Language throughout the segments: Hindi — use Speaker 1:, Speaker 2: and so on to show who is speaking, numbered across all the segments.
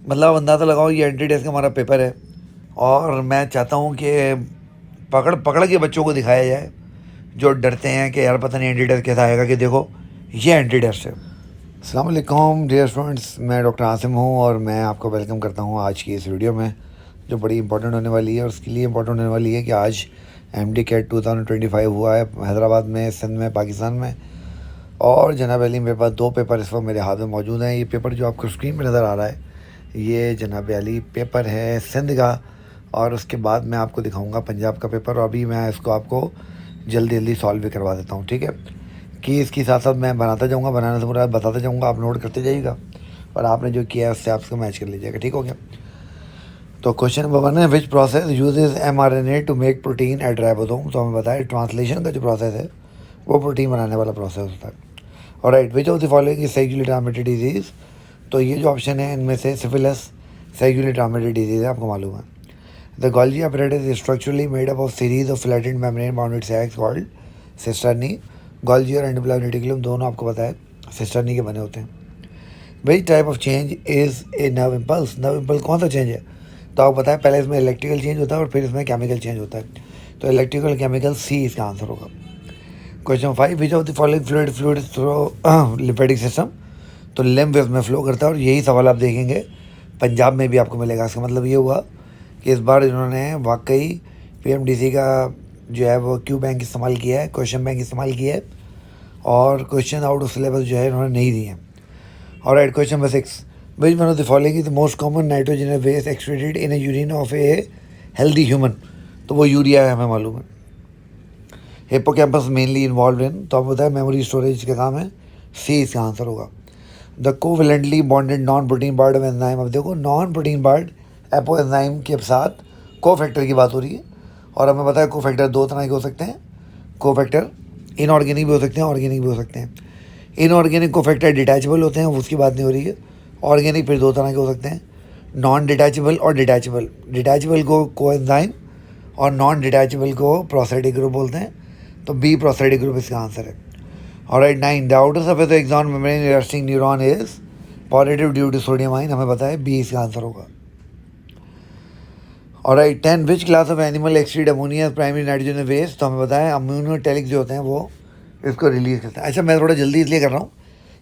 Speaker 1: मतलब अंदाज़ा लगाओ ये एंट्री टेस्ट का हमारा पेपर है और मैं चाहता हूँ कि पकड़ पकड़ के बच्चों को दिखाया जाए जो डरते हैं कि यार पता नहीं एंट्री टेस्ट कैसा आएगा, कि देखो ये एंट्री टेस्ट है। अस्सलाम वालेकुम डियर स्टूडेंट्स, मैं डॉक्टर आसिम हूँ और मैं आपको वेलकम करता हूँ आज की इस वीडियो में जो बड़ी इंपॉर्टेंट होने वाली है। और उसके लिए इंपॉर्टेंट होने वाली है कि आज एमडी कैट 2025 हुआ है हैदराबाद में, सिंध में, पाकिस्तान में। और जनाब अली मेरे पास दो पेपर इस वक्त मेरे हाथ में मौजूद हैं। ये पेपर जो आपको स्क्रीन पर नज़र आ रहा है ये जनाब अली पेपर है सिंध का, और उसके बाद मैं आपको दिखाऊंगा पंजाब का पेपर। और अभी मैं इसको आपको जल्दी जल्दी सॉल्व भी करवा देता हूँ, ठीक है। कि इसके साथ साथ मैं बनाता जाऊँगा, बनाने से पूरा बताता जाऊँगा, आप नोट करते जाइएगा और आपने जो किया है उससे आप उसको मैच कर लीजिएगा, ठीक हो गया। तो क्वेश्चन नंबर 1 है, which process uses mRNA to make protein at ribosome. तो हमें बताया ट्रांसलेशन का जो प्रोसेस है वो प्रोटीन बनाने वाला प्रोसेस होता है। और right, which of the following is sexually transmitted disease. तो ये जो ऑप्शन है इनमें से सिफिलिस सेक्सुअली ट्रांसमिटेड डिजीज़ है, आपको मालूम है। The Golgi apparatus is structurally made up of series of flattened membrane bounded sacs called cisternae। Golgi और एंडोप्लाज्मिक रेटिकुलम दोनों आपको पता है सिस्टर्नी के बने होते हैं। वही type of change is a nerve impulse. Nerve impulse कौन सा चेंज है? तो आपको पता है पहले इसमें इलेक्ट्रिकल चेंज होता है और फिर इसमें केमिकल चेंज होता है। तो इलेक्ट्रिकल केमिकल सी इसका आंसर होगा। Question 5, which of the following fluid fluid through lymphatic system. तो लिम्फ इसमें फ्लो करता है और यही सवाल आप देखेंगे पंजाब में भी आपको मिलेगा। इसका मतलब ये हुआ कि इस बार इन्होंने वाकई पीएमडीसी का जो है वो क्यू बैंक इस्तेमाल किया है, क्वेश्चन बैंक इस्तेमाल किया है, और क्वेश्चन आउट ऑफ सिलेबस जो है इन्होंने नहीं दिए हैं। और right, question number 6, which one of the following is the most common nitrogenous waste excreted in a urine of a healthy human. तो वो यूरिया है, हमें मालूम है। हिप्पोकैम्पस मेनली इन्वॉल्व इन, तो आपको बताया मेमोरी स्टोरेज का काम है, सी इसका आंसर होगा। The covalently bonded non protein part of enzyme. अब देखो non protein part apo enzyme के साथ को फैक्टर की बात हो रही है, और हमें पता है को फैक्टर दो तरह के हो सकते हैं। को फैक्टर इनऑर्गेनिक भी हो सकते हैं, ऑर्गेनिक भी हो सकते हैं। इनऑर्गेनिक को फैक्टर डिटैचेबल होते हैं, उसकी बात नहीं हो रही है। ऑर्गेनिक फिर दो तरह के हो सकते हैं, नॉन डिटैचेबल और डिटैचेबल। डिटैचेबल को एंजाइम और नॉन डिटैचेबल को प्रोस्टेटिक ग्रुप बोलते हैं। तो बी प्रोस्टेटिक ग्रुप इसका आंसर है। Alright 9, the outer surface of axon membrane resting neuron is positive due to sodium ion, हमें पता है बी इसका आंसर होगा। Alright 10, which class of animal excrete ammonia primary nitrogen waste. तो हमें पता है अम्यूनोटेलिक जो होते हैं वो इसको रिलीज़ करते हैं। अच्छा, मैं थोड़ा जल्दी इसलिए कर रहा हूँ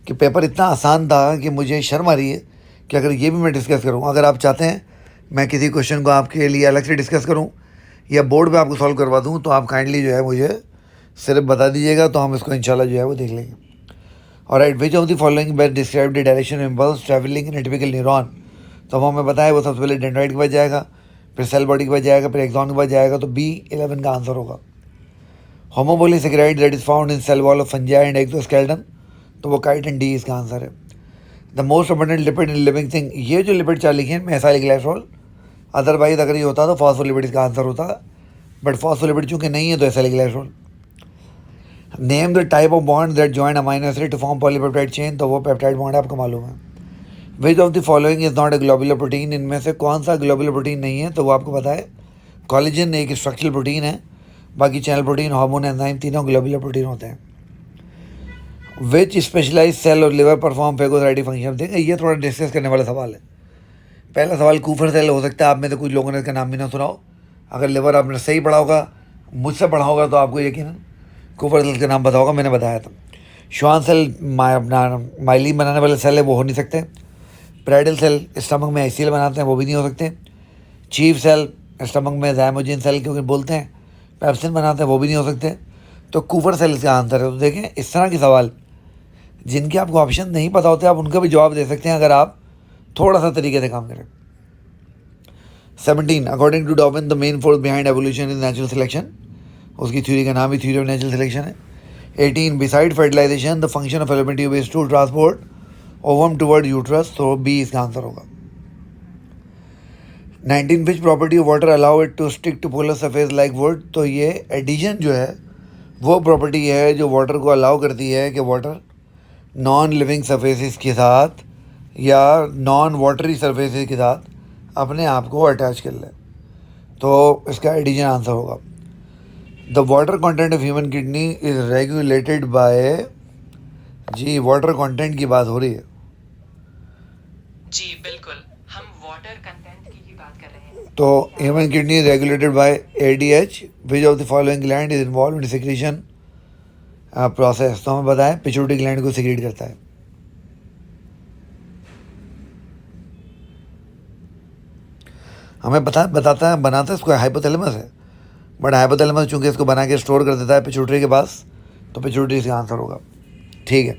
Speaker 1: कि पेपर इतना आसान था कि मुझे शर्म आ रही है कि अगर ये भी मैं डिस्कस करूँ। अगर आप चाहते हैं मैं किसी क्वेश्चन को आपके लिए अलग से डिस्कस करूँ या बोर्ड पे आपको सॉल्व करवा दूँ, तो आप काइंडली जो है मुझे सिर्फ बता दीजिएगा, तो हम इसको इंशाल्लाह जो है वो देख लेंगे। और right, which of the following best describe the direction impulse travelling in typical neuron. तो हमें बताया वो सबसे पहले डेंड्राइट के पास जाएगा, फिर सेल बॉडी के पास जाएगा, फिर एक्सॉन के पास जाएगा। तो बी 11 का आंसर होगा। Homopolysaccharide that is found in cell wall of fungi and exoskeleton. तो वो काइटिन डी इसका आंसर है। The most abundant lipid in living thing. ये जो लिपिड चार लिखे हैं मेसाइल ग्लाइसरॉल, अदरवाइज अगर ये होता तो फॉस्फोलिपिड इसका आंसर होता, बट फॉस्फोलिपिड चूंकि नहीं है तो acyl glycerol. Name the type of bond that join amino acid to form polypeptide chain. तो वो पेप्टाइड बॉन्ड आपको मालूम है। Which of the following is not a globular protein. इनमें से कौन सा ग्लोबुलर प्रोटीन नहीं है? तो वो आपको पता है कोलेजन एक स्ट्रक्चरल प्रोटीन है, बाकी चैनल प्रोटीन, हार्मोन, एंजाइम तीनों ग्लोबुलर प्रोटीन होते हैं। विच स्पेशलाइज सेल और लिवर परफॉर्म फेगोसाइटिक फंक्शन। देखिए ये थोड़ा डिस्कस करने वाला सवाल है। पहला सवाल कूफर सेल हो सकता है, आप में से कुछ लोगों ने इसका नाम भी ना सुना हो। अगर लिवर आपने सही पढ़ा होगा, मुझसे पढ़ा होगा, तो आपको यकीन कूफर सेल का नाम पता होगा, मैंने बताया था। श्वान सेल अपना माइलिन बनाने वाले सेल है, वो हो नहीं सकते। प्रेडल सेल स्टमक में आईसीएल बनाते हैं, वो भी नहीं हो सकते। चीफ सेल स्टमक में ज़ाइमोजिन सेल क्योंकि बोलते हैं पेप्सिन बनाते हैं, वो भी नहीं हो सकते। तो कूफर सेल इसका आंसर है। तो देखें इस तरह के सवाल जिनके आपको ऑप्शन नहीं पता होते, आप उनका भी जवाब दे सकते हैं अगर आप थोड़ा सा तरीके से काम करें। 17, according to Darwin the main force behind evolution is natural selection. उसकी थ्योरी का नाम ही थ्योरी ऑफ नेचुरल सिलेक्शन है। 18, beside fertilization the function of fallopian tube is to transport ovum toward uterus. तो बी इसका आंसर होगा। 19, which property of water allow it to stick to polar surface like wood. तो ये एडिशन जो है वो प्रॉपर्टी है जो वाटर को अलाउ करती है कि वाटर नॉन लिविंग सरफेसिस के साथ या नॉन वाटरी सरफेसिस के साथ अपने आप को अटैच कर ले। तो इसका एडिशन आंसर होगा। The water content of human kidney is regulated by, जी वाटर कंटेंट की बात हो रही है।
Speaker 2: जी बिल्कुल, हम वाटर कंटेंट की बात कर रहे हैं।
Speaker 1: तो human kidney is regulated bye ADH, which of the following gland is involve in secretion process. तो हमें बताएं पिट्यूटरी ग्लैंड को सिक्रीट करता है। हमें बताता है, बनाता है इसको हाइपोथैलेमस है, बट हाइपोथैलेमस चूंकि इसको बना के स्टोर कर देता है पिट्यूटरी के पास, तो पिट्यूटरी इसका आंसर होगा। ठीक है।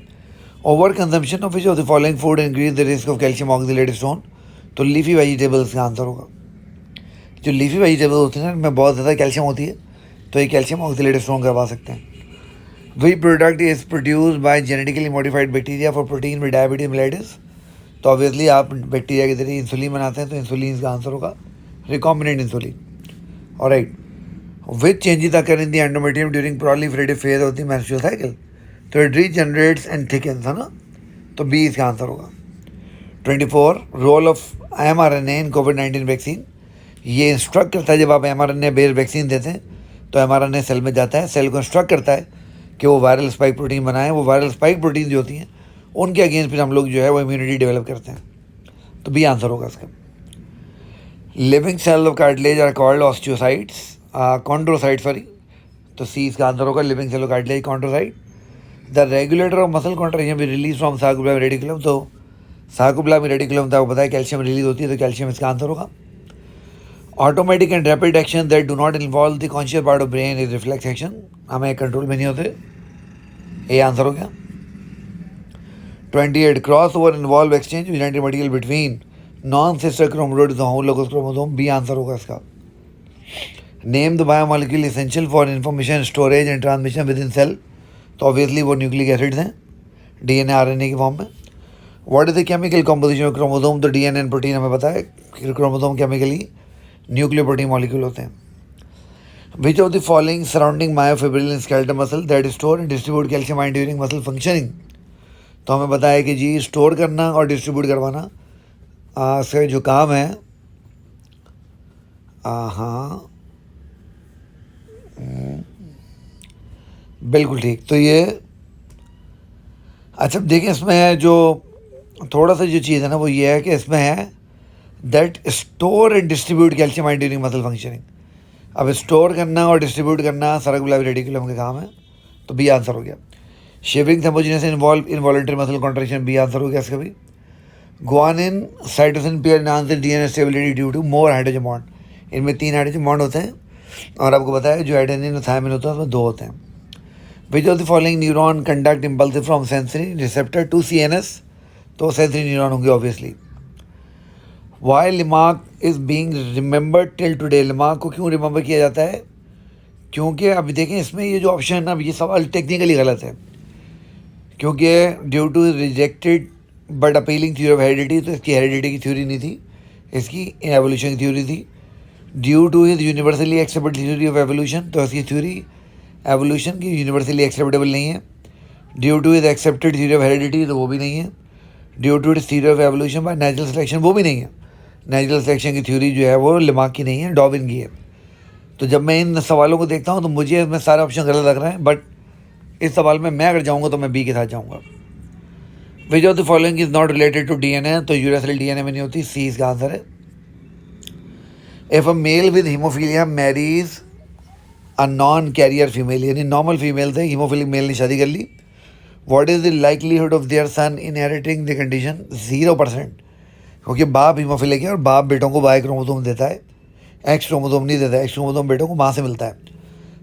Speaker 1: Over consumption of which of the following food increase the risk of calcium oxalate stone. तो लीफी वेजिटेबल्स का आंसर होगा। जो लीफी वेजिटेबल होती है ना, इनमें बहुत ज़्यादा कैल्शियम होती है, तो ये कैल्शियम ऑक्सीलेट स्टोन करवा सकते हैं। We product is produce by genetically modified bacteria for protein with diabetes mellitus. तो ऑब्वियसली आप बैक्टीरिया के जरिए इंसुलिन बनाते हैं, तो इंसुलिन का आंसर होगा recombinant insulin. Alright. Which changes occur in the endometrium during proliferative phase of the menstrual cycle. तो इट रीजनरेट्स एंड थिकन्स, है ना, तो बी इसका आंसर होगा। 24 रोल ऑफ mRNA इन कोविड-19 वैक्सीन। ये इंस्ट्रक्ट करता है, जब आप mRNA बेस्ड वैक्सीन देते हैं तो mRNA सेल में जाता है, सेल को इंस्ट्रक्ट करता है कि वो वायरल स्पाइक प्रोटीन बनाए। वो वायरल स्पाइक प्रोटीन जो होती हैं उनके अगेंस्ट फिर हम लोग जो है वो इम्यूनिटी डेवलप करते हैं, तो बी आंसर होगा इसका। Living cell of cartilage are called osteocytes, chondrocyte sorry, तो सी इसका आंसर होगा living cell of cartilage chondrocyte. The regulator of muscle contraction भी रिलीज फ्रॉम सार्कोप्लाज्मिक रेटिकुलम। तो सार्कोप्लाज्मिक रेटिकुलम था, वो बताया कैल्शियम रिलीज होती है, तो कैल्शियम इसका आंसर होगा। Automatic and rapid action that do not involve the conscious part of brain is reflex action. हमें कंट्रोल में नहीं होते, ये आंसर हो गया। 28 cross over involve exchange genetic material between non sister chromosomes homologous chromosome, B answer होगा इसका। Name the biomolecule essential for information storage and transmission within cell. तो ऑब्वियसली वो न्यूक्लिक एसिड्स हैं डीएनए आरएनए की फॉर्म में। What is the chemical composition of chromosome. तो डीएनए एंड प्रोटीन हमें पता है कि क्रोमोसोम केमिकली न्यूक्लियोप्रोटीन मॉलिक्यूल होते हैं। Which of the following surrounding myofibril in skeletal muscle that store and distribute calcium ion during muscle functioning. तो हमें पता है कि जी स्टोर करना और डिस्ट्रीब्यूट करवाना इसका जो काम है, हाँ बिल्कुल ठीक। तो ये अच्छा देखिए, इसमें है जो थोड़ा सा जो चीज़ है ना, वो ये है कि इसमें है that store and distribute calcium ion during muscle functioning. अब स्टोर करना और डिस्ट्रीब्यूट करना सार्कोप्लाज्मिक रेटिकुलम का काम है, तो बी आंसर हो गया। Shivering thermogenesis involve involuntary muscle contraction, B answer हो गया इसका भी। Guanine cytosine pair enhance the DNA stability due to more hydrogen bond. इनमें 3 हाइड्रोजन बॉन्ड होते हैं, और आपको पता है जो एडेनिन और थायमिन होता है उसमें 2 होते हैं। Which of the following neuron conduct impulsive from sensory receptor to CNS. तो सेंसरी न्यूरॉन होंगे obviously. Why Lamarck is being remembered till today. Lamarck को क्यों रिमेंबर किया जाता है? क्योंकि अभी देखें इसमें ये जो ऑप्शन है ना, ये सवाल टेक्निकली गलत है, क्योंकि due to rejected but appealing theory of heredity, तो इसकी हेरिडिटी की थ्योरी नहीं थी, इसकी एवोल्यूशन की थ्योरी थी। Due to his universally accepted theory of evolution, तो इसकी थ्योरी एवोल्यूशन की यूनिवर्सली एक्सेप्टेबल नहीं है। Due to his accepted theory of heredity, तो वो भी नहीं है। Due to his theory of evolution by natural selection, वो भी नहीं है। नेचुरल सिलेक्शन की थ्योरी जो है वो लिमार्क की नहीं है, डार्विन की है। तो जब मैं इन सवालों को देखता हूँ तो मुझे इसमें सारे ऑप्शन गलत लग रहे हैं, बट इस सवाल में मैं अगर जाऊँगा तो मैं बी के साथ जाऊँगा। Which of the following is not related to DNA. तो यूरेसिल डीएनए में नहीं होती, सी इसका आंसर है। If a male with haemophilia marries a non carrier female, यानी नॉर्मल फीमेल थे, हीमोफिलिक मेल ने शादी कर ली, what is the likelihood of their son inheriting the condition. 0%, क्योंकि बाप हीमोफिलिक है और बाप बेटों को वाई क्रोमोसोम देता है, एक्स क्रोमोसोम नहीं देता है। एक्स क्रोमोसोम बेटों को माँ से मिलता है,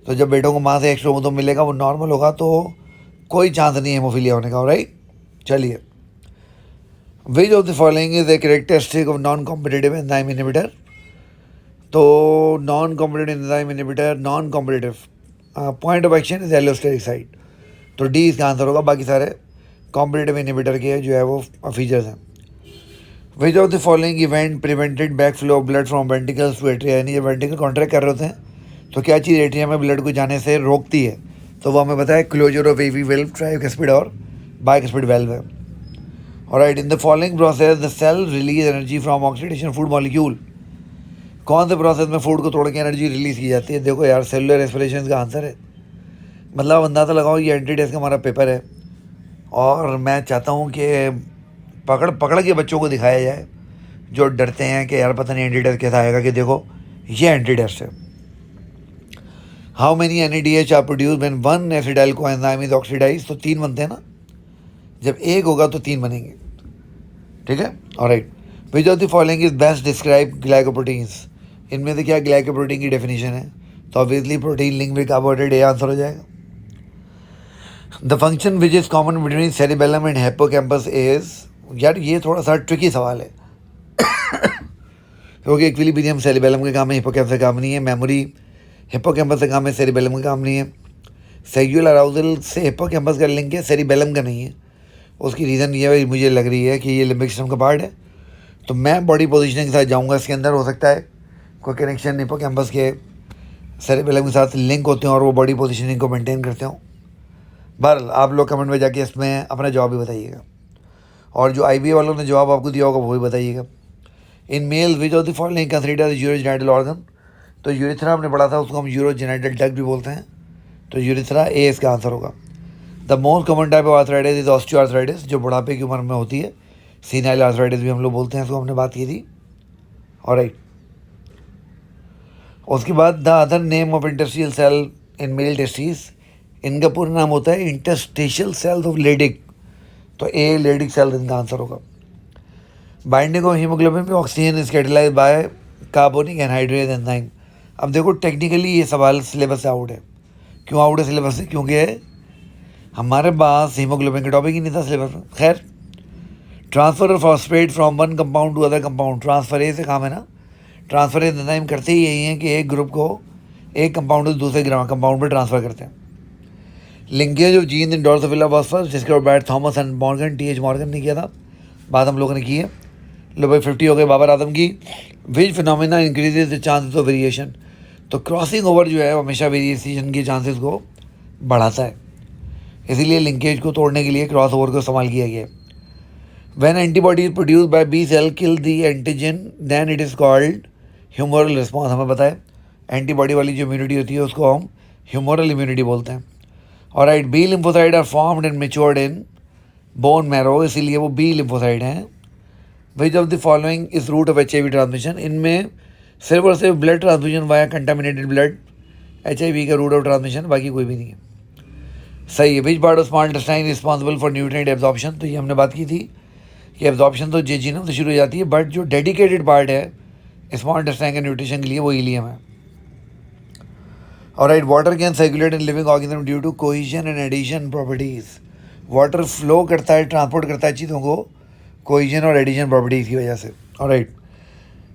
Speaker 1: तो जब बेटों को माँ से एक्स क्रोमोसोम मिलेगा वो नॉर्मल होगा, तो कोई चांस नहीं है हीमोफीलिया होने का। राइट, चलिए। Which of the following is a characteristic of non competitive enzyme inhibitor. तो non competitive enzyme inhibitor, non competitive point of action is allosteric site, तो डी इसका आंसर होगा। बाकी सारे कॉम्पिटिटिव इनहिबिटर के जो है वो फीचर्स हैं। Which of the following event prevented back flow of blood from ventricles to atria, यानी जब वेंटिकल कॉन्ट्रैक्ट कर रहे होते हैं तो क्या चीज़ एट्रिया में ब्लड को जाने से रोकती है, तो वो हमें पता है closure of AV valve, tricuspid और बाइकस्पिड वेल्व है। Alright, in the following process the cell release energy from oxidation food molecule. कौन से प्रोसेस में फूड को तोड़ के एनर्जी रिलीज की जाती है? देखो यार, सेलुलर रेस्पिरेशन का आंसर है। मतलब अंदाज़ा लगाओ, ये एंट्री टेस्ट का हमारा पेपर है और मैं चाहता हूँ कि पकड़ के बच्चों को दिखाया जाए जो डरते हैं कि यार पता नहीं एंटीडेस कैसा आएगा, कि देखो ये एंटीडेस है। How many NADH are produce when one acetyl coenzyme is oxidise? तो 3 बनते हैं ना, जब एक होगा तो 3 बनेंगे, ठीक है। Alright, which of the following is best describe glycoproteins? इनमें से क्या ग्लाइकोप्रोटीन की डेफिनेशन है? तो obviously protein link with carbohydrate, ये आंसर हो जाएगा। The function which is common between cerebellum and hippocampus is, यार ये थोड़ा सा ट्रिकी सवाल है क्योंकि इक्विलिब्रियम सेरिबेलम का काम है, हिप्पोकैम्पस का काम नहीं है। मेमोरी हिप्पोकैम्पस का काम है, सेरिबेलम का काम नहीं है। सेक्सुअल अराउजल से हिप्पोकैम्पस का लिंक है, सेरिबेलम का नहीं है। उसकी रीज़न ये मुझे लग रही है कि ये लिम्बिक सिस्टम का पार्ट है, तो मैं बॉडी पोजीशनिंग के साथ जाऊंगा। इसके अंदर हो सकता है कोई कनेक्शन हिप्पोकैम्पस के सेरिबेलम के साथ लिंक होते हैं और वो बॉडी पोजीशनिंग को मेंटेन करते हो। बहरहाल आप लोग कमेंट में जाके इसमें अपना जवाब भी बताइएगा, और जो IBA वालों ने जवाब आपको दिया होगा वो भी बताइएगा। In male which of the following consider urogenital organ? तो यूरिथ्रा हमने पढ़ा था, उसको हम यूरोजेनिटल डक्ट भी बोलते हैं, तो यूरिथ्रा ए इसका आंसर होगा। The most common type of arthritis is osteoarthritis, जो बुढ़ापे की उम्र में होती है। सीनाइल आर्थराइटिस भी हम लोग बोलते हैं, इसको हमने बात की थी। ऑलराइट, उसके बाद the other name of interstitial cell in male testis, इनका पूरा नाम होता है इंटरस्टिशियल सेल्स ऑफ लेडिक, तो ए लेडिक सेल इनका आंसर होगा। बाइंडिंग ऑफ हीमोग्लोबिन में oxygen is catalyse by carbonic anhydrase enzyme. अब देखो टेक्निकली ये सवाल सिलेबस से आउट है। क्यों आउट है सिलेबस से? क्योंकि हमारे पास हीमोग्लोबिन का टॉपिक ही नहीं था सिलेबस में। खैर, transfer of phosphate from one compound to other compound, transferase से काम है ना। ट्रांसफरेज एंजाइम करते ही यही है कि एक ग्रुप को एक कंपाउंड से दूसरे कंपाउंड पर ट्रांसफर करते हैं। Linkage of gene in Drosophila phosphorus, जिसके ऊपर Thomas and Morgan, TH Morgan ने किया था, बात हम लोगों ने की है। लो भाई 50 हो गए बाबर आदम की। Which phenomena increases the chances of variation? तो क्रॉसिंग ओवर जो है हमेशा वेरिएशन के चांसेस को बढ़ाता है, इसीलिए लिंकेज को तोड़ने के लिए क्रॉस ओवर को इस्तेमाल किया गया। When antibody is produce by B cell kill the antigen then it is called humoral response. हमें पता है एंटीबॉडी वाली जो इम्यूनिटी होती है उसको हम ह्यूमोरल इम्यूनिटी बोलते हैं। और right, B lymphocyte are formed and matured in bone marrow, इसीलिए वो B लिम्फोसाइड हैं। Which of the following is route of HIV transmission? इनमें सिर्फ और सिर्फ blood transfusion via contaminated blood HIV का रूट ऑफ ट्रांसमिशन, बाकी कोई भी नहीं है। सही है। Which part of small intestine responsible for nutrient absorption? तो ये हमने बात की थी कि एब्जॉर्प्शन तो जेजिनम से शुरू हो जाती है, बट जो डेडिकेटेड पार्ट है स्मॉल इंटेस्टाइन के न्यूट्रिशन के लिए वो इलियम है। Alright, water can circulate in living organism due to cohesion and adhesion properties. Water flow करता है, ट्रांसपोर्ट करता है चीज़ों को कोहेजन और एडिशन प्रॉपर्टीज की वजह से। Alright,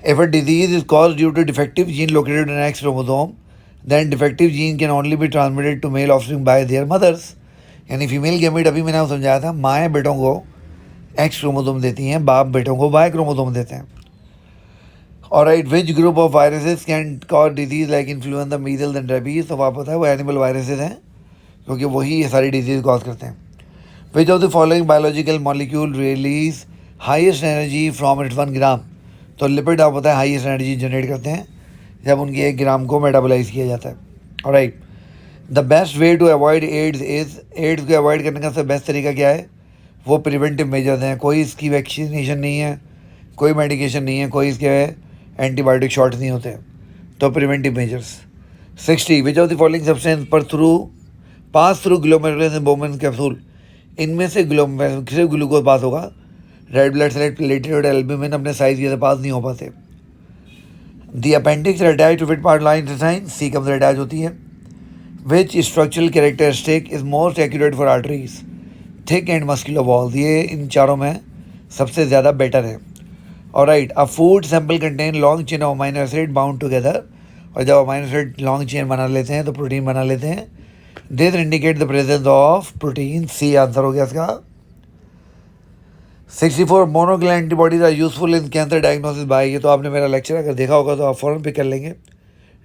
Speaker 1: if a disease is cause due to defective gene located in X chromosome, then defective gene can only be transmitted to male offspring by their mothers. यानी फीमेल गैमेट, अभी मैंने आपको समझाया था, माएँ बेटों को X क्रोमोसोम देती हैं, बाप बेटों को Y क्रोमोसोम देते हैं। Alright, which group of viruses can cause disease like influenza, measles and rabies? तो आपको पता है वो एनिमल वायरसेस हैं, क्योंकि वही ये सारी डिजीज कॉज करते हैं। Which of the following biological molecule release highest energy from it 1 ग्राम? तो लिपिड आपको पता है हाईएस्ट एनर्जी जनरेट करते हैं जब उनकी 1 ग्राम को मेटाबोलाइज किया जाता है। Alright, the best way to avoid AIDS is, AIDS को अवॉइड करने का सबसे बेस्ट तरीका क्या है? वो प्रिवेंटिव मेजर्स हैं। कोई इसकी वैक्सीनेशन नहीं है, कोई मेडिकेशन नहीं है, कोई इसके एंटीबायोटिक शॉट्स नहीं होते, तो preventive measures. 60, which of the following substance पर pass through glomerulus and Bowman capsule? इनमें से ग्लूकोज पास होगा। रेड ब्लड सेल, प्लेटलेट और एल्ब्यूमिन अपने साइज के पास नहीं हो पाते। The appendix attach to which part large intestine? C कब से अटैच होती है। Which structural characteristic is most accurate for arteries? Thick and muscular walls, ये इन चारों में सबसे ज़्यादा बेटर है। Alright, a food sample contain long chain of amino acid bound together, और जब अमाइनो एसिड लॉन्ग चेन बना लेते हैं तो प्रोटीन बना लेते हैं। This indicate the presence of protein. C answer हो गया इसका। 64, monoclonal antibodies are useful in cancer diagnosis by? ये तो आपने मेरा लेक्चर अगर देखा होगा तो आप फ़ौरन पिक कर लेंगे।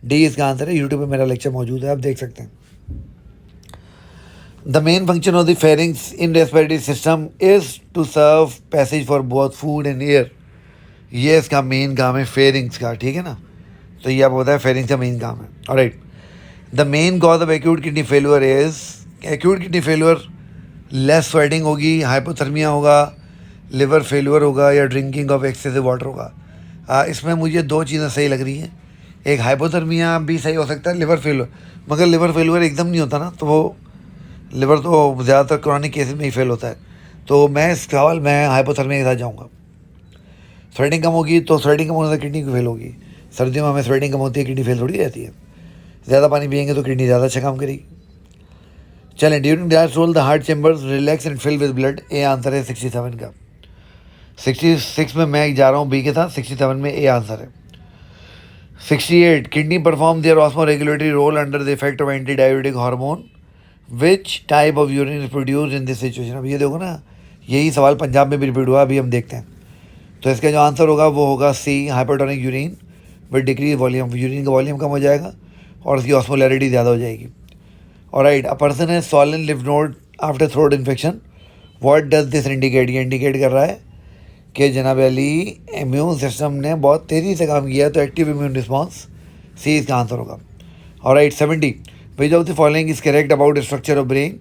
Speaker 1: डी इसका आंसर है। यूट्यूब पे मेरा लेक्चर मौजूद है, आप देख सकते हैं। The main function of the pharynx in respiratory system is to serve passage for both food and air. ये इसका मेन काम है फेरिंग्स का, ठीक है ना। तो ये आपको पता है फेरिंग्स का मेन काम है। Alright, the main cause of acute kidney failure is, acute kidney failure less sweating होगी, हाइपोथर्मिया होगा, लिवर फेलियर होगा, या ड्रिंकिंग ऑफ एक्सेसिव वाटर होगा। इसमें मुझे दो चीज़ें सही लग रही हैं। एक हाइपोथर्मिया भी सही हो सकता है, लिवर फेल, मगर लिवर फेलुअर एकदम नहीं होता ना, तो वो लिवर तो ज़्यादातर क्रॉनिक केसेस में ही फेल होता है। तो मैं इस सवाल में हाइपोथर्मिया के साथ जाऊँगा। स्वेटिंग कम होगी तो स्वेटिंग कम होने से किडनी फेल होगी। सर्दियों में हमें स्वेटिंग कम होती है, किडनी फेल थोड़ी रहती है। ज़्यादा पानी पियेंगे तो किडनी ज़्यादा अच्छा काम करेगी। चलें, during diastole the heart chambers relax and fill with blood. A answer है 67 का। 66 में मैं जा रहा हूँ बी के साथ, 67 में ए आंसर है। 68 kidney perform their osmo regulatory role under the effect of anti diabetic hormone. Which type of urine is produce in this situation. अब ये देखो ना, यही सवाल पंजाब में भी रिपीट हुआ, अभी हम देखते हैं। तो इसका जो आंसर होगा वो होगा C, hypertonic urine with decrease volume. Urine का वॉल्यूम कम हो जाएगा और उसकी ऑस्मोलैरिटी ज़्यादा हो जाएगी। Alright, a person has swollen lymph node after throat infection. What does this indicate. ये इंडिकेट कर रहा है कि जनाब अली इम्यून सिस्टम ने बहुत तेज़ी से काम किया, तो एक्टिव इम्यून रिस्पॉन्स, सी इसका आंसर होगा। Alright, 70 which of the following is correct about structure of brain.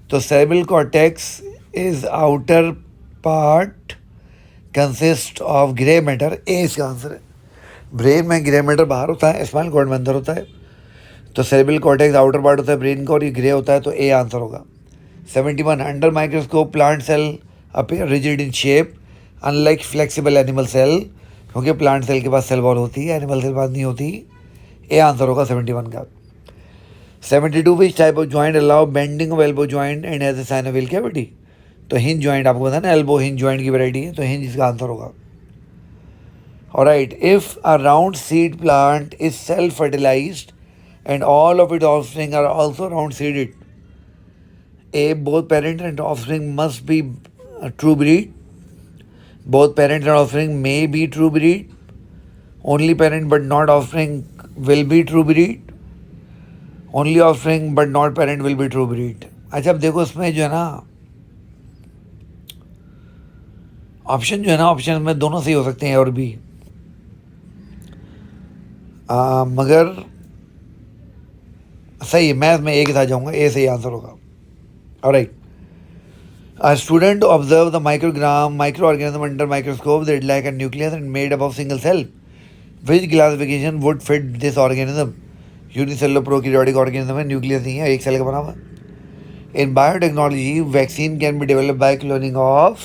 Speaker 1: तो cerebral cortex is outer part consist of grey matter. A इसका आंसर है। ब्रेन में ग्रे मैटर बाहर होता है, स्पाइनल कॉर्ड में अंदर होता है। तो सेरेब्रल कॉर्टेक्स आउटर पार्ट होता है ब्रेन का और ये ग्रे होता है, तो ए आंसर होगा। 71 under microscope plant cell appear rigid in shape unlike flexible animal cell. क्योंकि प्लांट सेल के पास सेल वॉल होती है, एनिमल सेल के पास नहीं होती। ए आंसर होगा 71 का। 72 which type of joint allow bending of elbow joint and has a synovial cavity. तो हिंज जॉइंट, आपको पता है ना, एल्बो हिंज जॉइंट की वैरायटी है, तो हिंज इसका आंसर होगा। Alright, if a round seed plant is self fertilised and all of its offspring are also round seeded. A, both parent and offspring must be a true breed. Both parent and offspring may be true breed. Only parent but not offspring will be true breed. Only offspring but not parent will be true breed. अच्छा, अब देखो इसमें जो है ना ऑप्शन में दोनों सही हो सकते हैं और भी, मगर सही है। मैं इसमें ए के साथ जाऊंगा, ए सही आंसर होगा। Alright, a student observe the micro organism under microscope that like a nucleus and made up of single cell. Which classification would fit this organism. Unicellular prokaryotic organism है, न्यूक्लियस नहीं है, एक सेल का बना हुआ। In biotechnology vaccine can be develop by cloning of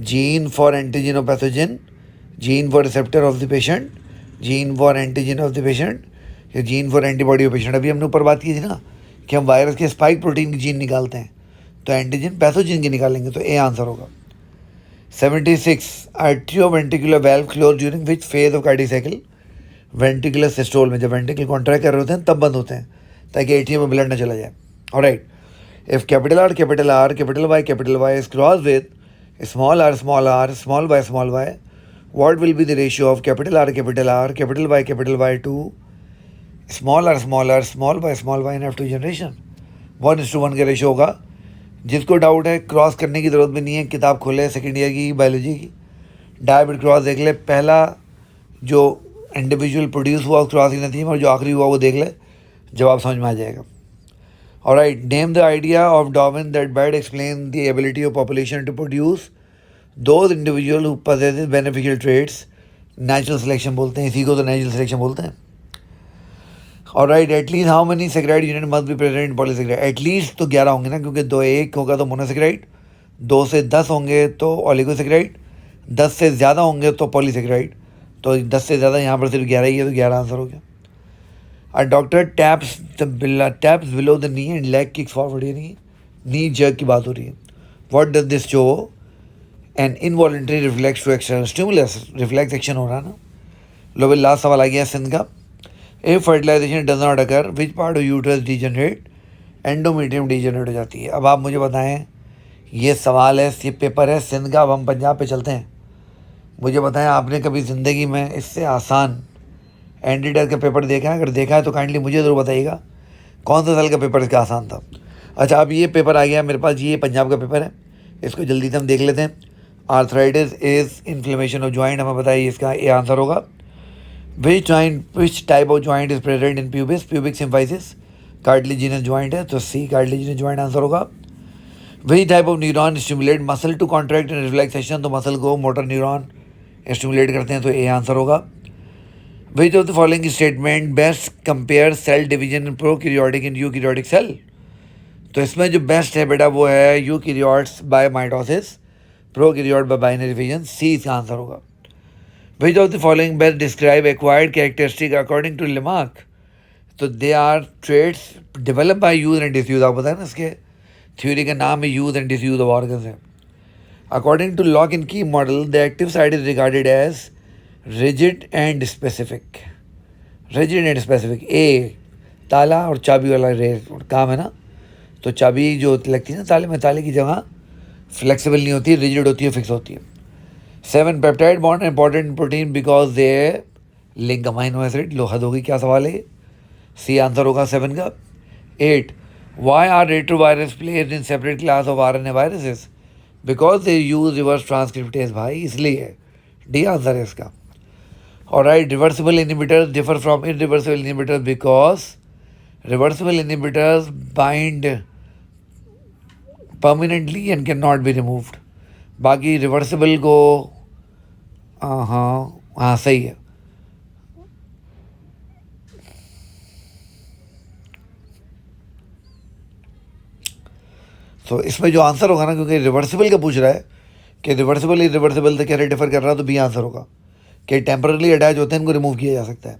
Speaker 1: gene for antigen of pathogen, gene for receptor of the patient, gene for antigen of the patient, या gene for antibody of patient. अभी हमने ऊपर बात की थी ना कि हम वायरस के स्पाइक प्रोटीन की जीन निकालते हैं, तो एंटीजन पैथोजन की निकालेंगे, तो ए आंसर होगा। 76 atrioventricular valve close during which phase of cardiac cycle. Ventricular systole में जब वेंट्रिकल कॉन्ट्रैक्ट कर रहे होते हैं तब बंद होते हैं, ताकि एट्रियम में ब्लड ना चला जाए। Alright, if capital R capital Y is cross with small R small Y, what will be the ratio of capital R capital Y to small R small Y in F2 generation. 1:1 का रेशो होगा। जिसको डाउट है, क्रॉस करने की ज़रूरत भी नहीं है, किताब खोले सेकेंड ईयर की बायोलॉजी की, डायबिट क्रॉस देख ले। पहला जो इंडिविजुअल प्रोड्यूस हुआ उस क्रॉस की नतीजे में, और जो आखिरी हुआ वो देख ले, जवाब समझ में आ जाएगा। Alright, name the idea of Darwin that bad explain the ability of population to produce those individual who possess beneficial traits. Natural selection बोलते हैं इसी को, तो नेचुरल सिलेक्शन बोलते हैं। Alright, at least how many saccharide unit must be present in polysaccharide. At least तो 11 होंगे ना, क्योंकि 1 होगा तो मोनोसेक्राइड, 2 से 10 होंगे तो ऑलिगोसेक्राइड, 10 से ज़्यादा होंगे तो पॉलीसेक्राइड। तो 10 से ज़्यादा यहाँ पर सिर्फ 11 ही है, तो 11 आंसर हो गया। A doctor taps below the knee and leg kicks forward, यानी नी जर्क की बात हो रही है। What does this show. An involuntary reflex to external stimulus. Reflex action हो रहा है ना। लो भाई, लास्ट सवाल आ गया सिंध का। If fertilization does not occur, which part of uterus degenerate? Endometrium degenerate हो जाती है। अब आप मुझे बताएं, ये सवाल है, ये पेपर है सिंध का। अब हम पंजाब पे चलते हैं। मुझे बताएं, आपने कभी ज़िंदगी में इससे आसान एनडीडर का पेपर देखा है? अगर देखा है तो काइंडली मुझे ज़रूर बताइएगा कौन सा साल का पेपर इसका आसान था। अच्छा, अब ये पेपर आ गया मेरे पास, ये पंजाब का पेपर है, इसको जल्दी से हम देख लेते हैं। Arthritis is inflammation of joint, हमें बताइए इसका ए आंसर होगा। Which type of joint is present in pubis? Pubic symphysis, cartilaginous joint है, तो C cartilaginous joint आंसर होगा। Which type of neuron stimulate muscle to contract and relaxation? तो muscle को motor neuron स्टिमुलेट करते हैं, तो ए आंसर होगा। Which of the following statement best compare cell division in prokaryotic and eukaryotic cell? तो इसमें जो बेस्ट है बेटा वो है eukaryotes by mitosis, prokaryote by binary division, C इसका आंसर होगा। Which of the following best describe acquired characteristic according to Lamarck? तो they are traits develop by use and disuse. आपको पता है ना इसके थ्योरी का नाम है use and disuse of organs है। According to lock and key model the active site is regarded as rigid and specific. Rigid and specific, A ताला और चाबी वाला काम है ना, तो चाबी जो लगती है ना ताले में, ताले की जगह फ्लेक्सिबल नहीं होती, रिजिड होती है, फिक्स होती है। 7 peptide bond important protein because they link amino acid. लो हद होगी, क्या सवाल है, सी आंसर होगा 7 का। 8 why are retrovirus placed in separate class of RNA viruses? Because they use reverse transcriptase भाई, इसलिए डी आंसर है इसका। Alright, reversible inhibitors differ from irreversible inhibitors because reversible inhibitors bind permanently and can not be removed. बाकी रिवर्सिबल को हाँ सही है। तो इसमें जो आंसर होगा ना, क्योंकि रिवर्सिबल का पूछ रहा है कि रिवर्सिबल इरिवर्सिबल से क्या डिफर कर रहा है, तो बी आंसर होगा कि टेम्पररी अटैच होते हैं, इनको रिमूव किया जा सकता है।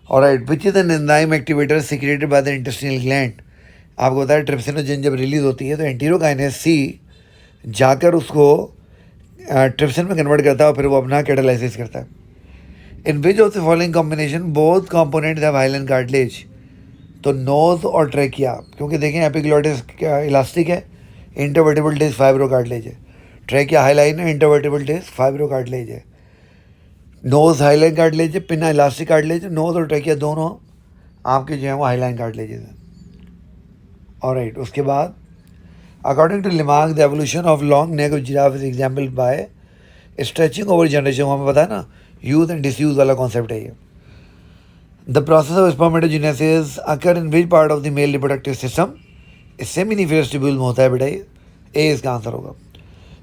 Speaker 1: Alright, which is an enzyme activator secreted by the intestinal gland? आपको पता है ट्रिप्सिनोजेन जब रिलीज होती है तो एंटीरोकाइनेस सी जाकर उसको ट्रिप्सिन में कन्वर्ट करता है और फिर वो अपना कैटालाइसिस करता है। In which of the following combination both components have hyaline cartilage? तो नोज और ट्रैकिया, क्योंकि देखें एपिग्लोटिस इलास्टिक है, इंटरवर्टिबल डिस्क फाइब्रो कार्टिलेज है। ट्रैकिया हाईलाइन है, इंटरवर्टिबल डिस्क फाइब्रो कार्टिलेज है। नोज हाईलाइन कार्टिलेज है, पिना इलास्टिक कार्टिलेज है। नोज और ट्रैकिया दोनों आपके जो है वो हाईलाइन कार्टिलेजेस हैं। ऑलराइट, उसके बाद according to Lamarck the evolution of long neck of giraffe is example by stretching over generation. हमें पता है ना यूज एंड डिसयूज वाला कॉन्सेप्ट है ये। The process of spermatogenesis occur in which part of the male reproductive system? Seminiferous tubule में होता है बेटा ये, ए इसका आंसर होगा।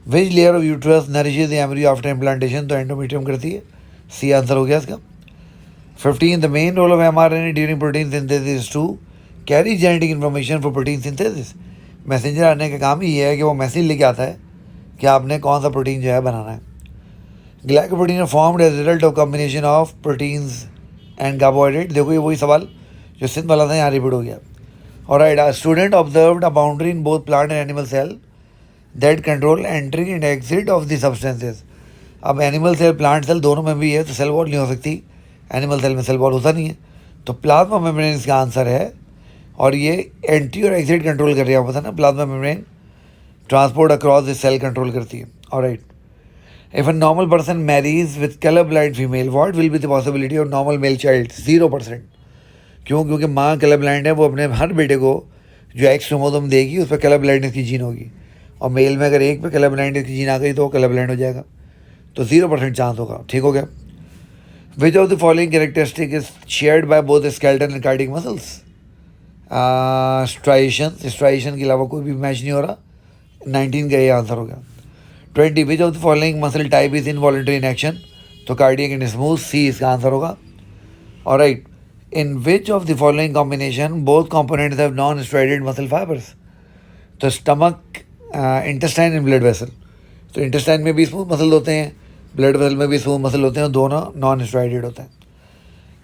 Speaker 1: Which layer of uterus nourishes the embryo after implantation? तो एंडोमेट्रियम करती है, सी आंसर हो गया इसका। 15 the main role of mRNA during protein synthesis is to carry genetic information for protein synthesis. Messenger आने का काम ही ये है कि वो मैसेज लेके आता है कि आपने कौन सा प्रोटीन जो है बनाना है। Glycoprotein are formed as result of combination of proteins and carbohydrate. देखो ये वही सवाल जो सिंध वाला था, यहाँ रिपीट हो गया। Alright, a student observed a boundary in both plant and animal cell that control entry and exit of the substances. अब एनिमल सेल प्लांट सेल दोनों में भी है, तो सेल वॉल नहीं हो सकती, एनिमल सेल में सेल वॉल होता नहीं है, तो प्लाज्मा मेम्ब्रेन इसका आंसर है। और ये एंट्री और एग्जिट कंट्रोल कर रही है, आपको पता है ना, plasma membrane transport across the cell control करती है। Alright, if a normal person marries with colour blind female what will be the possibility of normal male child? 0%। क्यों? क्योंकि माँ कलर ब्लाइंड है, वो अपने हर बेटे को जो एक्स क्रोमोसोम देगी उस पर कलर ब्लाइंडनेस की जीन होगी, और मेल में अगर एक पे कलर ब्लाइंडनेस की जीन आ गई तो वो कलर ब्लाइंड हो जाएगा, तो 0% चांस होगा। ठीक हो गया। विच of the following characteristic is shared by both skeleton and cardiac muscles? Striation के अलावा कोई भी मैच नहीं हो रहा, 19 का ये आंसर हो गया। 20 which of the following muscle type is involuntary in action? तो कार्डियक एंड स्मूथ, सी इसका आंसर होगा। Alright, in which of the following combination both components have non striated muscle fibres? तो stomach, intestine and blood vessel. तो इंटेस्टाइन में भी स्मूथ मसल होते हैं, ब्लड वेसल में भी स्मूथ मसल होते हैं, दोनों नॉन स्ट्राइडेड होते हैं।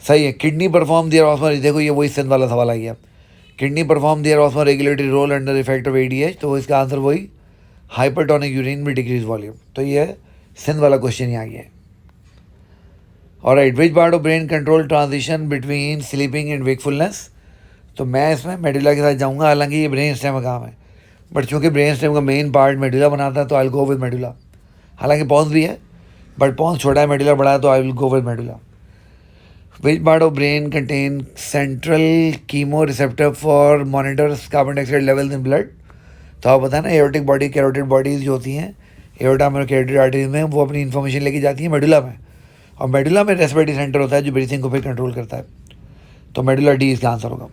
Speaker 1: सही है। किडनी परफॉर्म दियर ऑस्मो, देखो ये वही सिंध वाला सवाल आ गया। Kidney perform their osmo regulatory role under effect of ADH, तो इसका आंसर वही हाइपरटोनिक यूरिन में डिक्रीज वॉल्यूम। तो ये सिंध वाला क्वेश्चन ही आ गया है। Alright, which part of brain control transition between sleeping and wakefulness? तो मैं इसमें मेडुला के साथ जाऊंगा, हालांकि ये ब्रेन स्टेम का काम है, बट चूंकि ब्रेन स्टेम का मेन पार्ट मेडुला बनाता है तो I will go with medulla. हालांकि पॉन्स भी है, बट पॉन्स छोटा है, मेडुला बड़ा है, तो I will go with medulla. Which part of brain contain central chemo receptor for monitors carbon dioxide levels in blood? तो आप बताए ना एओर्टिक बॉडी, कैरोटिड बॉडीज जो होती हैं एओर्टा में और कैरोटिड आर्टरीज में, वो अपनी इन्फॉर्मेशन लेके जाती है मेडुला में, और मेडुला में रेस्पिरेटरी सेंटर होता है जो ब्रीथिंग को फिर कंट्रोल करता है, तो मेडुला डी इसका आंसर होगा।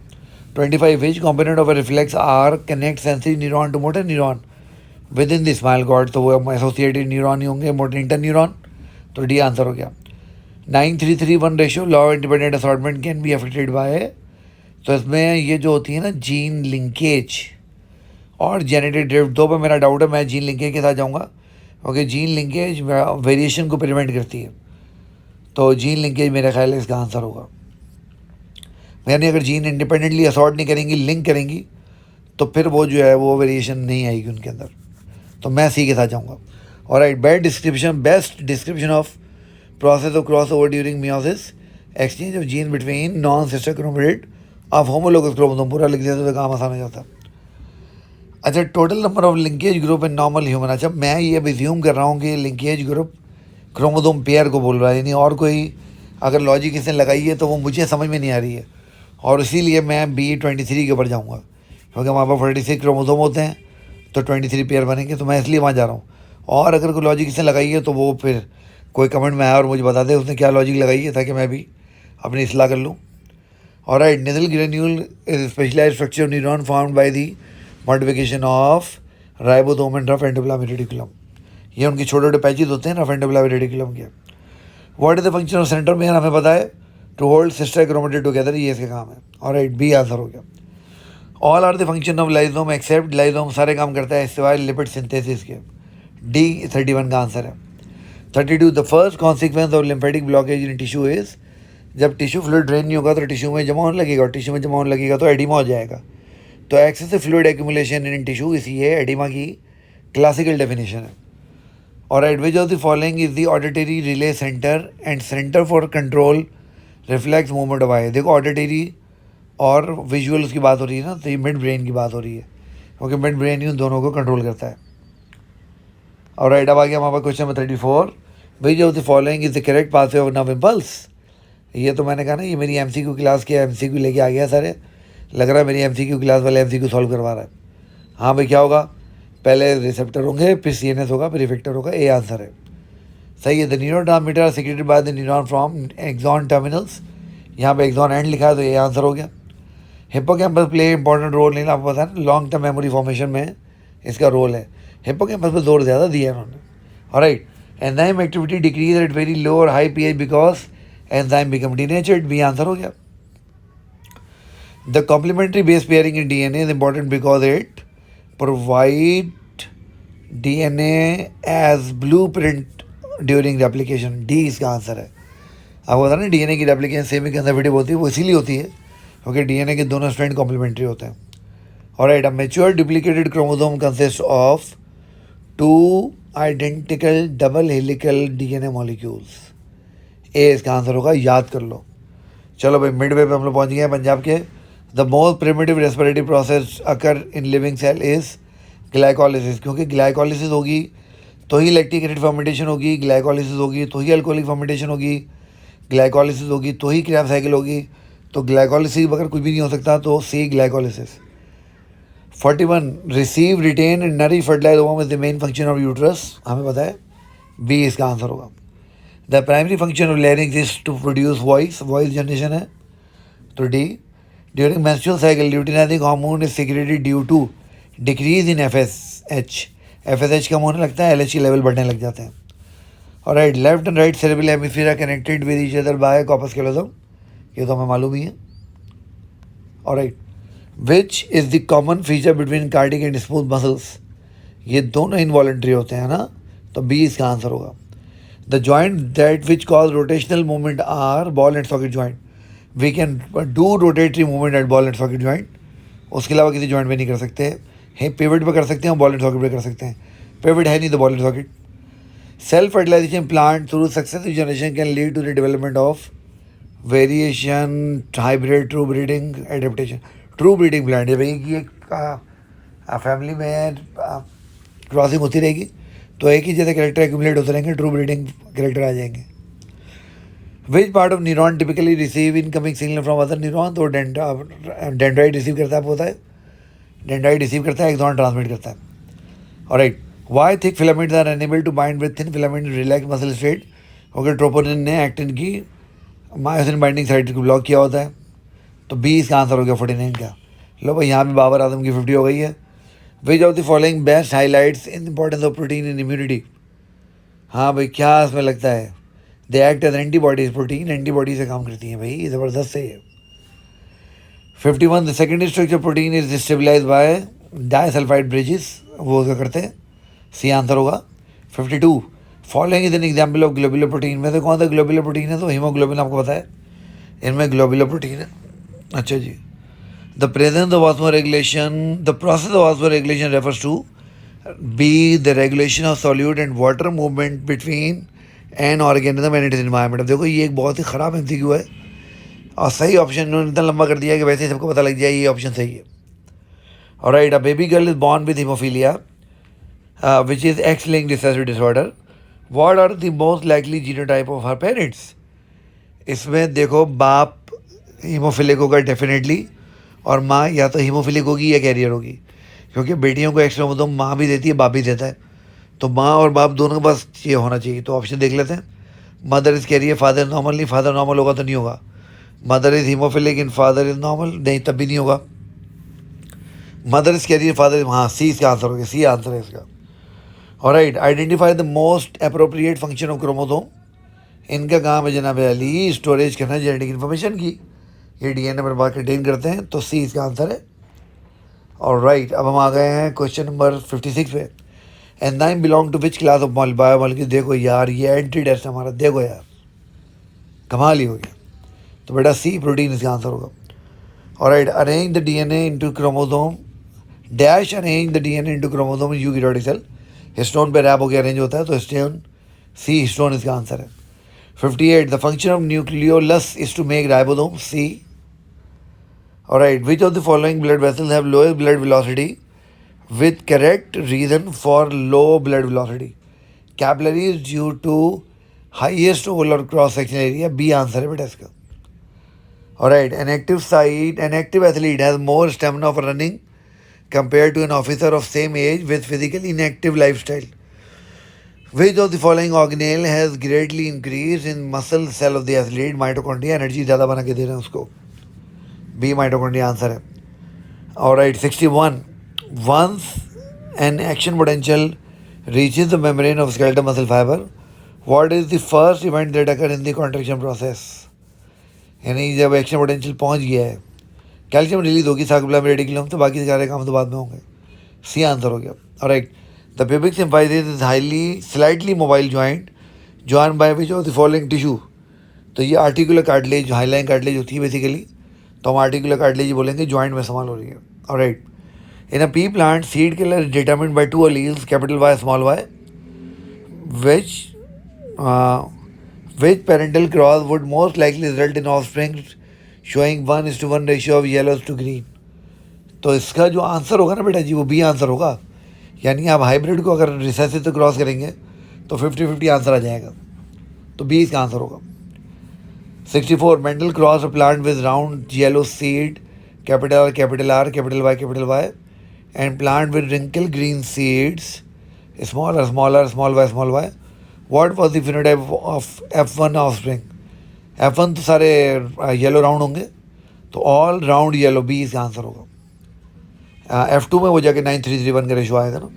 Speaker 1: 25 which component of a reflex are connect sensory neuron to motor neuron within the spinal cord? तो वो एसोसिएटेड न्यूरॉन ही होंगे, मोटर इंटर न्यूरॉन, तो डी आंसर हो गया। 9331 ratio law of independent assortment can be affected by, तो इसमें ये जो होती है ना जीन लिंकेज और जेनेटिक ड्रिफ्ट, दो पे मेरा डाउट है, मैं जीन लिंकेज के साथ जाऊँगा क्योंकि जीन लिंकेज वेरिएशन को प्रिवेंट करती है, तो जीन लिंकेज मेरा ख्याल है इसका आंसर होगा। यानी अगर जीन इंडिपेंडेंटली असॉर्ट नहीं करेंगी, लिंक करेंगी, तो फिर वो जो है वो वेरिएशन नहीं आएगी उनके अंदर, तो मैं सी के साथ जाऊँगा। और right, best description of process of crossover during meiosis, exchange of gene between non-sister chromatid of homologous chromosome, पूरा लिख दिया तो काम आसान हो जाता। अच्छा, total number of linkage group in normal human. अच्छा, मैं ये अब एज्यूम कर रहा हूँ कि लिंकेज ग्रुप क्रोमोसोम पेयर को बोल रहा है, यानी और कोई अगर लॉजिक इसने लगाई है तो वो मुझे समझ में नहीं आ रही है, और इसीलिए मैं B23 के ऊपर जाऊँगा क्योंकि हमारे पास 46 क्रोमोसोम होते हैं तो 23 पेयर बनेंगे, तो मैं इसलिए वहाँ जा रहा हूँ। और अगर कोई लॉजिक इसने लगाई है तो वो फिर कोई कमेंट में आया और मुझे बता दे उसने क्या लॉजिक लगाई है, ताकि मैं भी अपनी इस्लाह कर लूँ। Alright, Nissl granule is specialised structure of neuron found by the modification of ribosome and rough endoplasmic reticulum. ये उनके छोटे छोटे पैचेज होते हैं रफ एंडोप्लाज्मिक रेटिकुलम के। What is the function of centromere, हमें पता है, to hold sister chromatid together, ये इसका काम है। और राइट, बी आंसर हो गया। All are the function of lysosome except lysosome, सारे काम करता है सिवाय लिपिड सिंथेसिस के। डी 31 का आंसर है। 32, the first consequence of lymphatic blockage in tissue is, जब टिश्यू फ्लूइड ड्रेन नहीं होगा तो टिश्यू में जमा होने लगेगा, और टिश्यू में जमा होने लगेगा तो एडिमा हो जाएगा। तो excessive fluid accumulation in tissue, इसी ये एडिमा की क्लासिकल डेफिनेशन है। और right, which of the following is the auditory relay centre and centre for control reflex movement of eye. देखो, ऑडिटरी और विजुअल उसकी बात हो रही है ना, तो ये मिड ब्रेन की बात हो रही है क्योंकि मिड ब्रेन ही उन दोनों को कंट्रोल करता है। और राइट, अब आ गया हमारे पास question number 34, which of the following is the correct pathway of nerve impulse. ये तो मैंने कहा ना, ये मेरी MCQ क्लास के MCQ लेके आ गया सारे, लग रहा है मेरी MCQ क्लास वाले MCQ सॉल्व करवा रहा है। हाँ भाई, क्या होगा, पहले रिसेप्टर होंगे, फिर CNS होगा, फिर इफेक्टर होगा, ए आंसर है। सही है। The neurotransmitter are secreted by the neuron from axon terminals, यहाँ पे एक्सॉन एंड लिखा है तो ये आंसर हो गया। Hippocampus play important role in, आपको पता है लॉन्ग टर्म मेमोरी फॉर्मेशन में इसका रोल है। हिप्पोकैम्पस पे जोर ज़्यादा दिया है उन्होंने। Alright, enzyme activity decrease at very low और high pH because enzyme become denatured, B answer हो गया। The complementary base pairing in DNA is important because it provide DNA as blueprint during replication, D इसका आंसर है। आपको पता ना DNA की रेप्लिकेशन सेमी कंजर्वेटिव होती है, वो इसीलिए होती है क्योंकि DNA के दोनों स्ट्रैंड कॉम्प्लीमेंट्री होते हैं। Alright, a mature duplicated chromosome consist of 2 identical double helical DNA molecules, A इसका आंसर होगा, याद कर लो। चलो भाई, मिड वे पे हम लोग पहुंच गए हैं पंजाब के। The most primitive respiratory process occur in living cell is glycolysis, क्योंकि ग्लाइकोलिसिस होगी तो ही लैक्टिक एसिड फर्मेंटेशन होगी, ग्लाइकोलिसिस होगी तो ही अल्कोहलिक फर्मेंटेशन होगी, ग्लाइकोलिसिस होगी तो ही क्रैब साइकिल होगी, तो ग्लाइकोलिसिस बगैर कुछ भी नहीं हो सकता, तो C glycolysis. 41, receive retain and nourish fertilize ovum is the main function of uterus, हमें पता है, बी इसका आंसर होगा। The primary function of larynx is to produce voice, voice generation है, तो D. During menstrual cycle luteinizing hormone is secreted due to decrease in FSH, FSH कम होने लगता है, LH की लेवल बढ़ने लग जाते हैं। और right, left and right cerebral hemisphere are connected with each other by corpus callosum, ये तो हमें मालूम ही है। और right, which is the common feature between cardiac and smooth muscles, ये दोनों इनवॉलेंट्री होते हैं ना, तो बी इसका आंसर होगा। The joint that which cause rotational movement are ball and socket joint, we can do rotatory movement at ball and socket joint, उसके अलावा किसी जॉइंट में नहीं कर सकते हैं। पिवट पर कर सकते हैं, बॉल एंड सॉकेट पर कर सकते हैं, पिवट है नहीं तो ball and socket. Self fertilization plant through successive generation can lead to the development of variation, hybrid, true breeding, adaptation. True breeding plant है भाई कि एक फैमिली में क्रॉसिंग होती रहेगी तो एक ही जैसे कैरेक्टर एक्यूमुलेट होते रहेंगे, ट्रू ब्रीडिंग कैरेक्टर आ जाएंगे। विच part of neuron typically receive incoming signal from other neuron, तो डेंड्राइट रिसीव करता है, होता है डेंड्राइट रिसीव करता है, एक्सॉन ट्रांसमिट करता है। Alright, why thick filaments are unable to bind with thin filament relax muscle state, क्योंकि ट्रोपोनिन ने एक्टिन की मायोसिन बाइंडिंग साइट को ब्लॉक किया होता है, तो बी इसका आंसर हो गया 49 का। लो भाई, यहाँ पे बाबर आजम की 50 हो गई है। Which of the following best highlights in importance of protein in immunity, हाँ भाई क्या इसमें लगता है, they act as antibodies, protein antibody से काम करती हैं भाई, ज़बरदस्त है ये। 51 the secondary structure protein is destabilize by disulphide bridges, वो क्या करते हैं, सी आंसर होगा। 52 following is an example of globular protein, में से कौन सा ग्लोबुलर प्रोटीन है, तो हीमोग्लोबिन आपको पता है, इनमें ग्लोबुलर प्रोटीन है। अच्छा जी, the presence of osmoregulation, the process of osmoregulation refers to be the regulation of solute and water movement between an organism and its environment. अब देखो ये एक बहुत ही ख़राब एमसीक्यू है और सही ऑप्शन इन्होंने इतना लंबा कर दिया कि वैसे ही सबको पता लग जाए ये ऑप्शन सही है। Alright, a baby girl is born with haemophilia which is X linked recessive disorder, what are the most likely genotype of her parents. इसमें देखो बाप हीमोफिलिक होगा डेफिनेटली, और माँ या तो हीमोफिलिक होगी या कैरियर होगी, क्योंकि बेटियों को एक्स क्रोमोसोम माँ भी देती है बाप भी देता है, तो माँ और बाप दोनों के पास ये होना चाहिए। तो ऑप्शन देख लेते हैं, mother is carrier, father normal, नहीं फादर नॉर्मल होगा तो नहीं होगा, mother is haemophilic in father is normal, नहीं तब भी नहीं होगा, मदर इज़ कैरियर फादर, हाँ सी इसका आंसर होगा, सी आंसर है इसका। Alright, identify the most appropriate function of chromosome, इनका काम है जनाब अली स्टोरेज करना जेनेटिक इन्फॉर्मेशन की, ये डीएनए पर बात कंटेन करते हैं, तो सी इसका आंसर है। ऑलराइट, अब हम आ गए हैं क्वेश्चन नंबर 56 पे, enzyme belong to which class of biomolecule. देखो यार ये एंटी टेस्ट हमारा, देखो यार कमाल ही हो गया, तो बेटा सी प्रोटीन इसका आंसर होगा। Alright, arrange the DNA into chromosome dash, arrange the DNA into chromosome eukaryotic cell, histone पे रैप होकर अरेंज होता है, तो हिस्टोन, सी हिस्टोन इसका आंसर है। 58 the function of nucleolus is to make ribosome, C. Alright, which of the following blood vessels have lowest blood velocity with correct reason for low blood velocity, capillaries due to highest overall cross sectional area, B answer है बेटा इसका। Alright, an active athlete has more stamina for running compared to an officer of same age with physically inactive lifestyle. Which of the following organelle has greatly increased in muscle cell of the athlete? Mitochondria, energy ज़्यादा बना के दे रहे हैं उसको, B mitochondria आंसर है। Alright, 61 once an action potential reaches the membrane of skeletal muscle fiber, what is the first event that occur in the contraction process? यानी जब एक्शन पोटेंशियल पहुंच गया है, कैल्शियम रिलीज होगी सार्कुलम रेडिकुलम, तो बाकी सारे काम तो बाद में होंगे, सी आंसर हो गया। Alright, the pubic symphysis is highly slightly mobile joint join by which of the following tissue, तो ये आर्टिकुलर कार्टिलेज, हाईलाइन कार्टिलेज होती है बेसिकली, तो हम आर्टिकुलर कार्टिलेज बोलेंगे, जॉइंट में इस्तेमाल हो रही है। Alright, in a pea plant, seed killer is determined by two alleles, capital Y, small y. Which parental cross would most likely result in offspring showing 1:1 ratio of yellows to green? तो इसका जो आंसर होगा ना बेटा जी, वो बी आंसर होगा, यानी आप हाइब्रिड को अगर रिसेसिव से क्रॉस करेंगे तो 50-50 आंसर आ जाएगा, तो बी इसका आंसर होगा। 64 mental cross plant with round yellow seed, capital R, capital Y, and plant with wrinkle green seeds, small y. What was the phenotype of F1 offspring? F1 तो सारे येलो राउंड होंगे, तो ऑल राउंड येलो, बी इसका आंसर होगा। F2 में वो जाके 9331 का रेशो आएगा ना,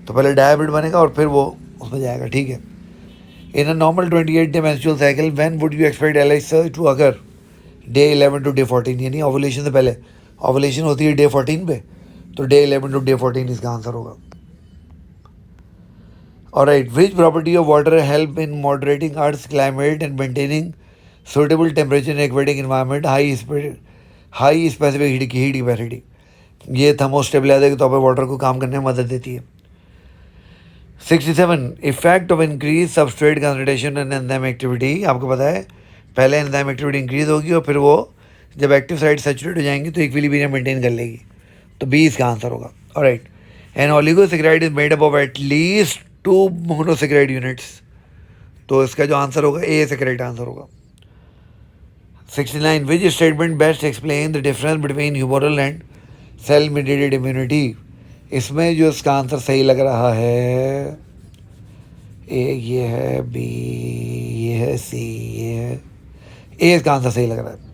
Speaker 1: तो पहले डायबिट बनेगा और फिर वो उसमें जाएगा, ठीक है। In a normal 28-day menstrual cycle, when would you expect LH to occur? Day 11 to day 14, यानी ओवुलेशन से पहले, ओवुलेशन होती है डे 14 पे, तो डे 11 टू डे 14 इसका आंसर होगा। Alright, which property of water help in moderating earth climate and maintaining suitable temperature in aquatic environment, high specific heat capacity, ये थर्मोस्टेबिलाइजर के तौर पर वाटर को काम करने में मदद देती है। 67 effect of increase substrate concentration and enzyme activity, आपको पता है पहले एंजाइम एक्टिविटी इंक्रीज होगी और फिर वो जब एक्टिव साइट सैचुरेट हो जाएंगी तो इक्विलिब्रियम मेंटेन कर लेगी, तो बी इसका आंसर होगा। Alright, an oligosaccharide is made up of at least 2 monosaccharide units, तो इसका जो आंसर होगा ए से करेक्ट आंसर होगा। 69 which statement best explain the difference between humoral and cell mediated immunity, इसमें जो इसका आंसर सही लग रहा है, ए ये है, बी ये है, सी ये है, ए इसका आंसर सही लग रहा है।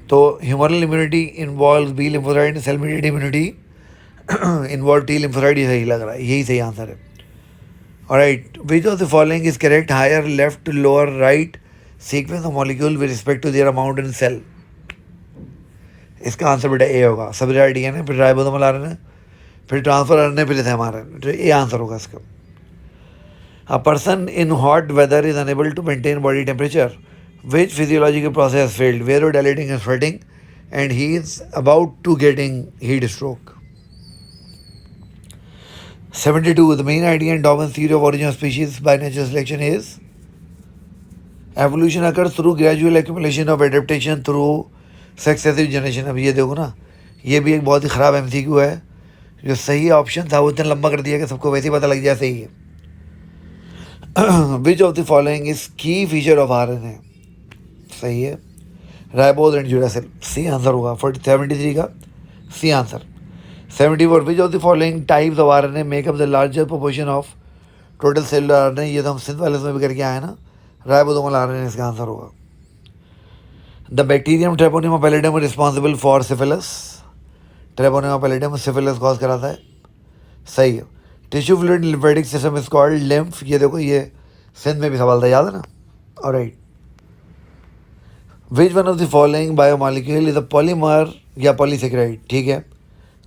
Speaker 1: तो humoral immunity involve B lymphocyte, cell mediated immunity involve T lymphocyte, ये सही लग रहा है, यही सही आंसर है। Alright, which of the following is correct? Higher, left, lower, right sequence of molecule with respect to their amount in cell. इसका आंसर बेटा ए होगा. सबसे राइट है ना, फिर राइबोसोमल आरएनए, फिर ट्रांसफर आरएनए, फिर एमआरएनए. तो ए आंसर होगा इसका. A person in hot weather is unable to maintain body temperature. Which physiological process failed? Vasodilating and sweating, and he is about to getting heat stroke. 72. The main idea in Darwin's theory of origin of species by natural selection is evolution occurs through gradual accumulation of adaptation through successive generation. अब ये देखो ना, ये भी एक बहुत ही ख़राब MCQ है. जो सही ऑप्शन था वो इतना लंबा कर दिया कि सबको वैसे ही पता लग जाए सही है. Which of the following is key feature of RNA? सही है. Ribose and uracil. C answer होगा. 73 का C answer. 74. Which of the following types of RNA make up the larger proportion of total cellular RNA? ये तो हम सिंथ वाले में भी करके आए ना. राइबोसोमल RNA इसका आंसर होगा. The bacterium Treponema pallidum is responsible for syphilis. Treponema pallidum syphilis cause कराता है. सही है. Tissue fluid lymphatic system is called lymph. ये देखो, ये सिंध में भी सवाल था, याद है ना. Alright. Which one of the following biomolecule is a polymer या पॉलीसेकेराइड? ठीक है,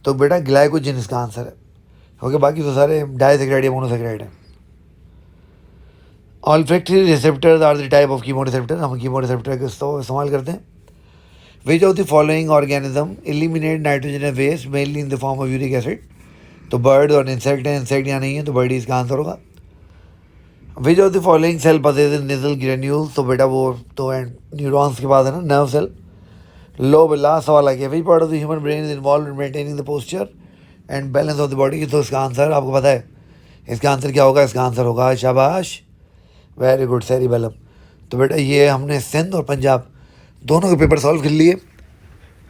Speaker 1: तो बेटा ग्लाइकोजन इसका आंसर है. ओके, बाकी तो सारे डाइसेकेराइड या मोनोसेकेराइड हैं. Olfactory receptors are the type of chemo receptor. हम कीमो रिसेप्टर का इस्तेमाल करते हैं. Which of the following organism eliminate nitrogen waste mainly in the form of uric acid? तो बर्ड और इंसेक्ट है. इंसेक्ट यहाँ नहीं है, तो बर्ड ही इसका आंसर होगा. Which of the following cell possess nasal granules? तो बेटा वो तो न्यूरॉन्स के बाद है ना, नर्व सेल. लो लास्ट सवाल आ गया. विच part of the human brain is involve in maintaining the posture and balance of the body? तो इसका आंसर आपको पता है. इसका आंसर क्या होगा? इसका आंसर होगा, शाबाश, वेरी गुड, सेरिबेलम. तो बेटा ये हमने सिंध और पंजाब दोनों के पेपर सॉल्व कर लिए.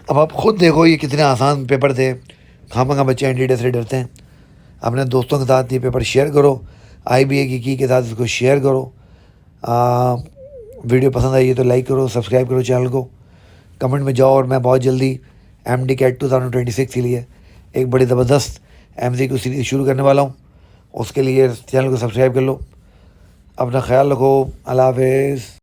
Speaker 1: अब आप खुद देखो ये कितने आसान पेपर थे. खामखा बच्चे एनडीडीएस से डरते हैं. अपने दोस्तों के साथ ये पेपर शेयर करो. IBA की के साथ इसको शेयर करो. वीडियो पसंद आई है तो लाइक करो, सब्सक्राइब करो चैनल को, कमेंट में जाओ. और मैं बहुत जल्दी MD CAT 2026 के लिए एक बड़ी ज़बरदस्त MCQ सीरीज शुरू करने वाला हूँ. उसके लिए चैनल को सब्सक्राइब कर लो. अपना ख्याल रखो. अल्लाह हाफ़िज़.